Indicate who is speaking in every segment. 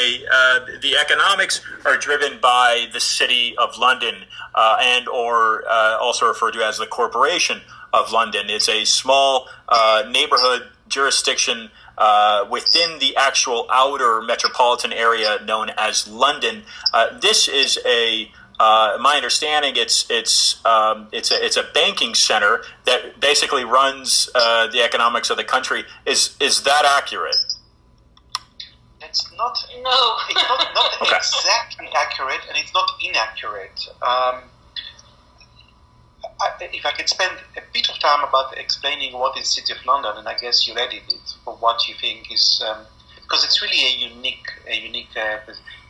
Speaker 1: say the economics are driven by the City of London and or also referred to as the Corporation of London. It's a small neighborhood jurisdiction within the actual outer metropolitan area known as London. This is my understanding, it's a banking center that basically runs the economics of the country. Is that accurate?
Speaker 2: It's not. No, it's not okay. Exactly accurate, and it's not inaccurate. If I could spend a bit of time about explaining what is City of London, and I guess you read it for what you think is, because it's really a unique.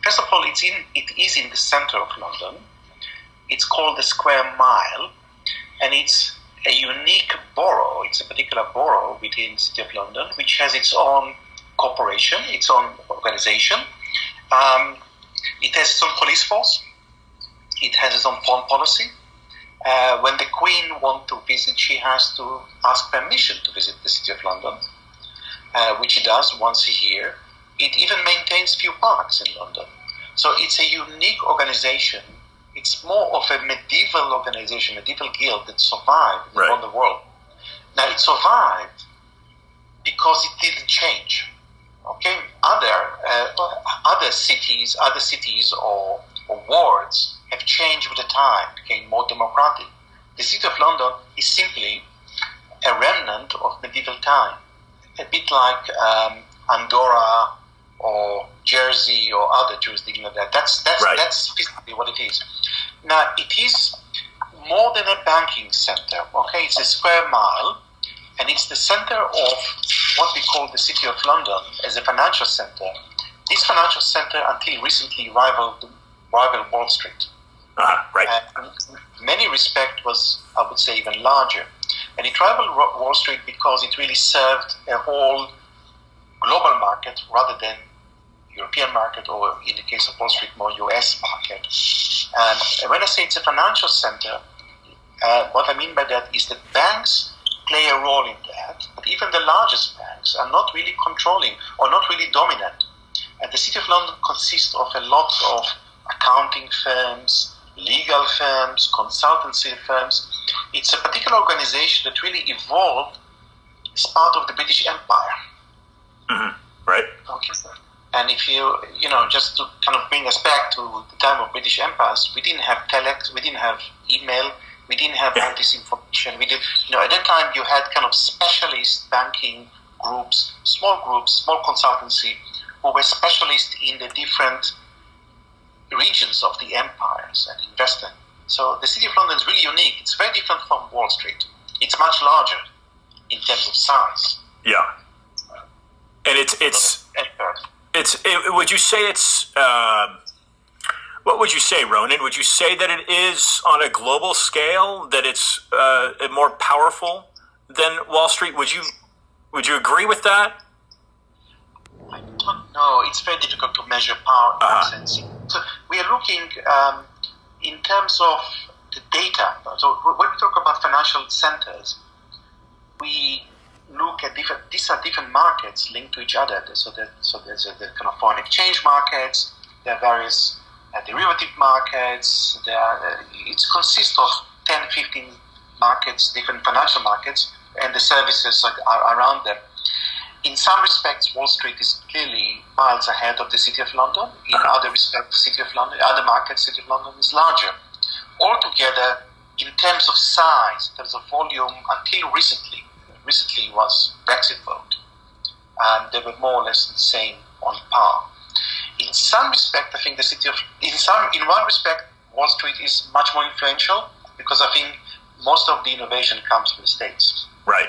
Speaker 2: First of all, it is in the center of London. It's called the Square Mile, and it's a unique borough. It's a particular borough within City of London, which has its own corporation, its own organization. It has its own police force. It has its own foreign policy. When the Queen wants to visit, she has to ask permission to visit the City of London, which she does once a year. It even maintains few parks in London. So it's a unique organization. It's more of a medieval organization, medieval guild that survived around the world. Now, it survived because it didn't change. Okay, other cities or wards have changed with the time, became more democratic. The City of London is simply a remnant of medieval time, a bit like Andorra or Jersey or other jurisdictions like that. That's physically what it is. Now, it is more than a banking center. Okay, it's a square mile, and it's the center of what we call the City of London as a financial center. This financial center, until recently, rivaled Wall Street. And in many respects was, I would say, even larger. And it rivaled Wall Street because it really served a whole global market rather than European market, or in the case of Wall Street, more US market. And when I say it's a financial center, what I mean by that is that banks play a role in that, but even the largest banks are not really controlling or not really dominant. And the City of London consists of a lot of accounting firms, legal firms, consultancy firms. It's a particular organization that really evolved as part of the British Empire.
Speaker 1: Mm-hmm. Right.
Speaker 2: Okay. And if just to kind of bring us back to the time of British empires, we didn't have telex, we didn't have email, we didn't have all this information. We did, at that time you had kind of specialist banking groups, small consultancy, who were specialists in the different regions of the empires and investing. So the City of London is really unique. It's very different from Wall Street. It's much larger in terms of size.
Speaker 1: Yeah. And would you say it's, what would you say, Ronan? Would you say that it is on a global scale, that it's more powerful than Wall Street? Would you agree with that?
Speaker 2: I don't know. It's very difficult to measure power in that sense. So we are looking in terms of the data. So when we talk about financial centers, we look at these are different markets linked to each other. So there's the kind of foreign exchange markets, there are various derivative markets, it consists of 10, 15 markets, different financial markets, and the services are around them. In some respects, Wall Street is clearly miles ahead of the City of London. In other respects, other markets, City of London is larger. Altogether, in terms of size, in terms of volume, until recently was Brexit vote. They were more or less the same on par. In some respect, I think in one respect, Wall Street is much more influential because I think most of the innovation comes from the States.
Speaker 1: Right.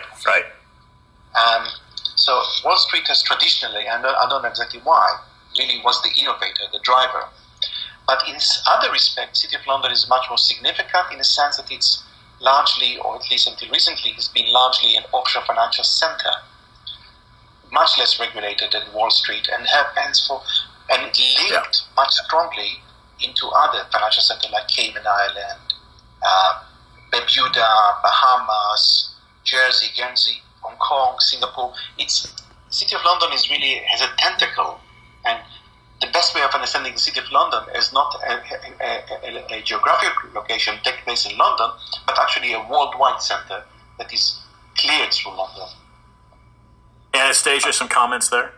Speaker 2: So Wall Street has traditionally, and I don't know exactly why, really was the innovator, the driver. But in other respects, City of London is much more significant in the sense that it's largely, or at least until recently, has been largely an offshore financial center, much less regulated than Wall Street, and linked much strongly into other financial centers like Cayman Island, Bermuda, Bahamas, Jersey, Guernsey, Hong Kong, Singapore. City of London has a tentacle, and the best understanding the City of London as not a geographic location, take place in London, but actually a worldwide center that is cleared through London.
Speaker 1: Anastasia, some comments there?